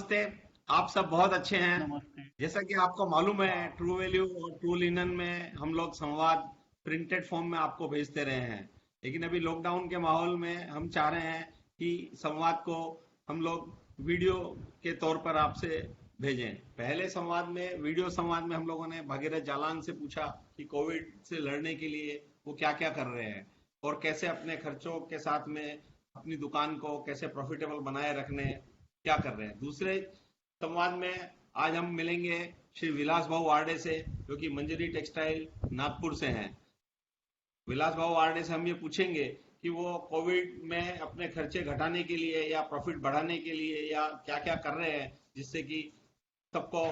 नमस्ते। आप सब बहुत अच्छे हैं। नमस्ते। जैसा कि आपको मालूम है, हाँ। ट्रू वैल्यू और ट्रू लिनन में हम लोग संवाद प्रिंटेड फॉर्म में आपको भेजते रहे हैं। लेकिन अभी लॉकडाउन के माहौल में हम चाह रहे हैं कि संवाद को हम लोग वीडियो के तौर पर आपसे भेजें। पहले संवाद में, वीडियो संवाद में हम लोगों ने भगीरथ जालान से पूछा कि कोविड से लड़ने के लिए वो क्या क्या कर रहे हैं और कैसे अपने खर्चों के साथ में अपनी दुकान को कैसे प्रॉफिटेबल बनाए रखने क्या कर रहे हैं। दूसरे संवाद में आज हम मिलेंगे श्री विलास भाऊ वार्डे से, जो कि मंजरी टेक्सटाइल नागपुर से हैं। विलास भाऊ वार्डे से हम ये पूछेंगे कि वो कोविड में अपने खर्चे घटाने के लिए या प्रॉफिट बढ़ाने के लिए या क्या क्या कर रहे हैं जिससे कि सबको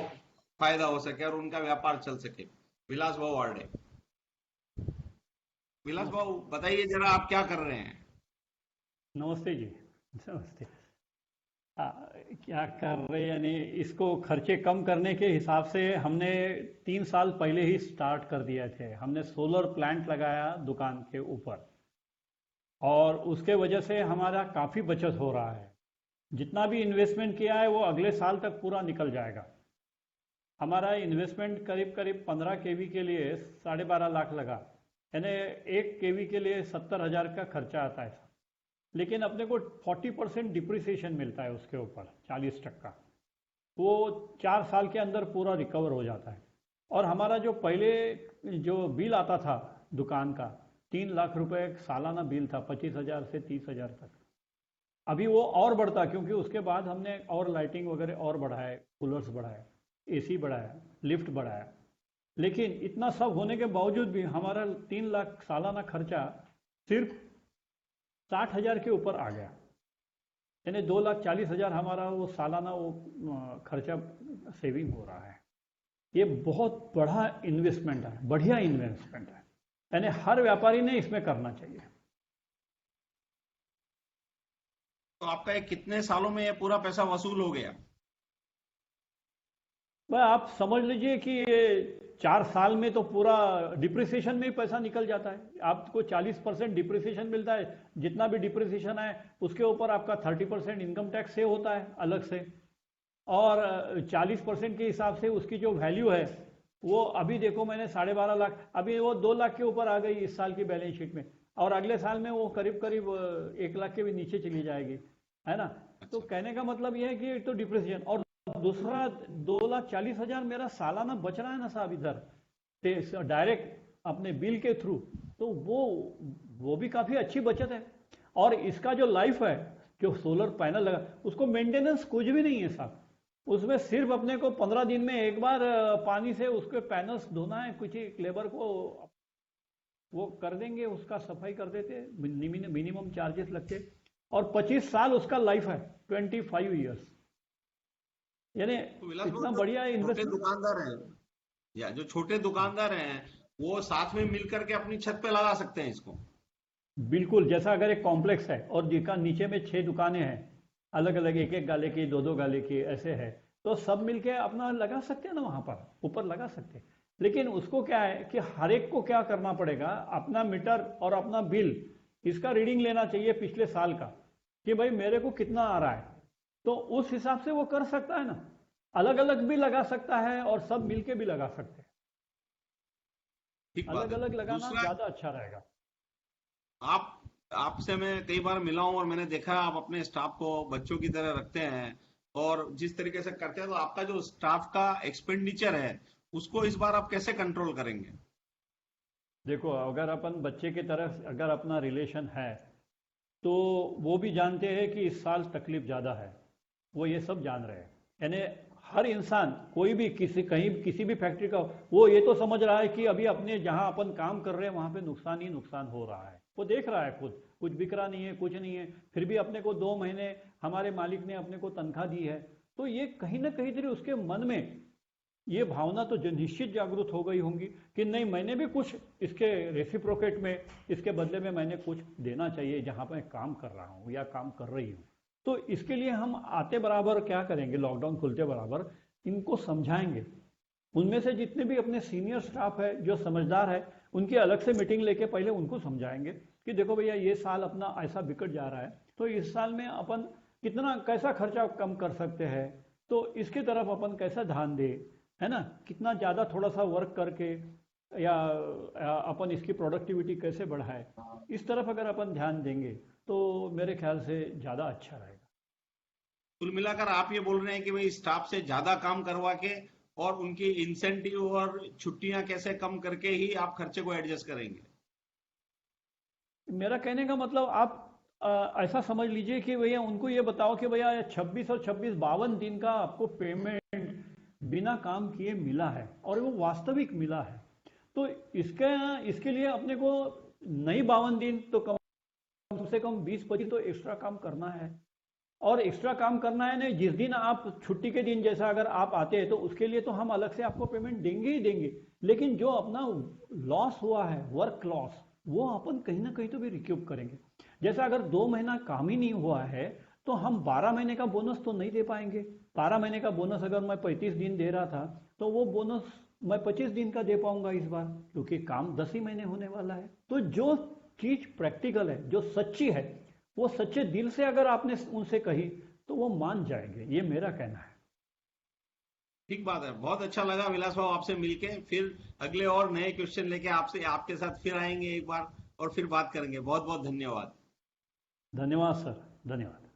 फायदा हो सके और उनका व्यापार चल सके। विलास भाऊ वार्डे, विलास नमस्ते। भाऊ बताइए जरा, आप क्या कर रहे हैं। नमस्ते जी। नमस्ते। आ, क्या कर रहे यानी इसको खर्चे कम करने के हिसाब से हमने 3 साल पहले ही स्टार्ट कर दिए थे। हमने सोलर प्लांट लगाया दुकान के ऊपर और उसके वजह से हमारा काफ़ी बचत हो रहा है। जितना भी इन्वेस्टमेंट किया है वो अगले साल तक पूरा निकल जाएगा। हमारा इन्वेस्टमेंट करीब करीब 15 केवी के लिए 12.5 लाख लगा, यानी 1 केवी के लिए 70,000 का खर्चा आता है। लेकिन अपने को 40% डिप्रिसिएशन मिलता है उसके ऊपर, 40%। वो 4 साल के अंदर पूरा रिकवर हो जाता है। और हमारा जो पहले जो बिल आता था दुकान का, 3 लाख रुपए सालाना बिल था, 25,000 से 30,000 तक। अभी वो और बढ़ता क्योंकि उसके बाद हमने और लाइटिंग वगैरह और बढ़ाए, कूलर्स बढ़ाए, एसी बढ़ाया, लिफ्ट बढ़ाया। लेकिन इतना सब होने के बावजूद भी हमारा 3 लाख सालाना खर्चा सिर्फ 60,000 के ऊपर आ गया। यानी 2,40,000 हमारा वो सालाना वो खर्चा सेविंग हो रहा है। ये बहुत बड़ा इन्वेस्टमेंट है, बढ़िया इन्वेस्टमेंट है। यानी हर व्यापारी ने इसमें करना चाहिए। तो आपका ये कितने सालों में ये पूरा पैसा वसूल हो गया। वह आप समझ लीजिए कि ये 4 साल में तो पूरा डिप्रिसिएशन में ही पैसा निकल जाता है। आपको 40% डिप्रिसिएशन मिलता है। जितना भी डिप्रिसिएशन है उसके ऊपर आपका 30% इनकम टैक्स से होता है अलग से। और 40% के हिसाब से उसकी जो वैल्यू है वो अभी देखो, मैंने 12.5 लाख, अभी वो 2 लाख के ऊपर आ गई इस साल की बैलेंस शीट में। और अगले साल में वो करीब करीब 1 लाख के भी नीचे चली जाएगी, है ना। तो अच्छा। कहने का मतलब ये है कि एक तो डिप्रिसिएशन, और दूसरा 2,40,000 मेरा सालाना बच रहा है ना साहब इधर डायरेक्ट अपने बिल के थ्रू। तो वो भी काफ़ी अच्छी बचत है। और इसका जो लाइफ है, जो सोलर पैनल लगा, उसको मेंटेनेंस कुछ भी नहीं है साहब। उसमें सिर्फ अपने को 15 दिन में एक बार पानी से उसके पैनल्स धोना है। कुछ ही लेबर को वो कर देंगे, उसका सफाई कर देते, मिनिमम चार्जेस लगते। और 25 साल उसका लाइफ है, 25 ईयर्स। यानी तो विलास भाऊ, इतना जो बढ़िया छोटे इन्वेस्टमेंट। दुकानदार हैं या जो छोटे हाँ, दुकानदार हैं, वो साथ में मिल करके अपनी छत पे लगा सकते हैं इसको। बिल्कुल। जैसा अगर एक कॉम्प्लेक्स है और जिसका नीचे में 6 दुकानें हैं, अलग अलग, एक एक गाले की, दो दो गाले की, ऐसे है, तो सब मिलके अपना लगा सकते हैं ना, वहां पर ऊपर लगा सकते हैं। लेकिन उसको क्या है कि हर एक को क्या करना पड़ेगा, अपना मीटर और अपना बिल, इसका रीडिंग लेना चाहिए पिछले साल का, कि भाई मेरे को कितना आ रहा है। तो उस हिसाब से वो कर सकता है ना। अलग अलग भी लगा सकता है और सब मिलके भी लगा सकते हैं। ठीक बात अलग है। अलग लगाना दूसरा, ज्यादा अच्छा रहेगा। आप आपसे मैं कई बार मिला हूं और मैंने देखा आप अपने स्टाफ को बच्चों की तरह रखते हैं और जिस तरीके से करते हैं, तो आपका जो स्टाफ का एक्सपेंडिचर है उसको इस बार आप कैसे कंट्रोल करेंगे। देखो, अगर अपन बच्चे की तरफ अगर अपना रिलेशन है, तो वो भी जानते हैं कि इस साल तकलीफ ज़्यादा है। वो ये सब जान रहे हैं। यानी हर इंसान, कोई भी किसी कहीं किसी भी फैक्ट्री का, वो ये तो समझ रहा है कि अभी अपने जहाँ अपन काम कर रहे हैं वहाँ पे नुकसान ही नुकसान हो रहा है। वो देख रहा है खुद, कुछ बिक रहा नहीं है, कुछ नहीं है। फिर भी अपने को 2 महीने हमारे मालिक ने अपने को तनख्वाह दी है। तो ये कहीं ना कहीं तरह उसके मन में ये भावना तो निश्चित जागरूक हो गई होंगी कि नहीं, मैंने भी कुछ इसके रेसिप्रोकेट में, इसके बदले में मैंने कुछ देना चाहिए जहाँ पर मैं काम कर रहा हूँ या काम कर रही हूँ। तो इसके लिए हम आते बराबर क्या करेंगे, लॉकडाउन खुलते बराबर इनको समझाएंगे। उनमें से जितने भी अपने सीनियर स्टाफ है जो समझदार है, उनकी अलग से मीटिंग लेके पहले उनको समझाएंगे कि देखो भैया, ये साल अपना ऐसा बिगड़ जा रहा है, तो इस साल में अपन कितना कैसा खर्चा कम कर सकते हैं। तो इसकी तरफ अपन कैसा ध्यान दे, है ना, कितना ज़्यादा थोड़ा सा वर्क करके या अपन इसकी प्रोडक्टिविटी कैसे बढ़ाए, इस तरफ अगर अपन ध्यान देंगे तो मेरे ख्याल से ज़्यादा अच्छा रहेगा। कुल मिलाकर आप ये बोल रहे हैं कि भाई स्टाफ से ज्यादा काम करवा के और उनकी इंसेंटिव और छुट्टियां कैसे कम करके ही आप खर्चे को एडजस्ट करेंगे। मेरा कहने का मतलब आप ऐसा समझ लीजिए कि भैया उनको ये बताओ कि भैया 26 और 26 52 दिन का आपको पेमेंट बिना काम किए मिला है और वो वास्तविक मिला है। तो इसके लिए अपने को नहीं 52 दिन तो कम से कम 20-25 तो एक्स्ट्रा काम करना है। और एक्स्ट्रा काम करना है नहीं, जिस दिन आप छुट्टी के दिन जैसा अगर आप आते हैं तो उसके लिए तो हम अलग से आपको पेमेंट देंगे ही देंगे, लेकिन जो अपना लॉस हुआ है, वर्क लॉस, वो अपन कहीं ना कहीं तो भी रिक्यूब करेंगे। जैसा अगर 2 महीना काम ही नहीं हुआ है तो हम 12 महीने का बोनस तो नहीं दे पाएंगे। 12 महीने का बोनस अगर मैं 35 दिन दे रहा था तो वो बोनस मैं 25 दिन का दे पाऊंगा इस बार, क्योंकि काम 10 ही महीने होने वाला है। तो जो चीज प्रैक्टिकल है, जो सच्ची है, वो सच्चे दिल से अगर आपने उनसे कही तो वो मान जाएंगे, ये मेरा कहना है। ठीक बात है, बहुत अच्छा लगा विलास बाबू आपसे मिलके। फिर अगले और नए क्वेश्चन लेके आपसे आपके साथ फिर आएंगे एक बार और फिर बात करेंगे। बहुत बहुत धन्यवाद। धन्यवाद सर, धन्यवाद।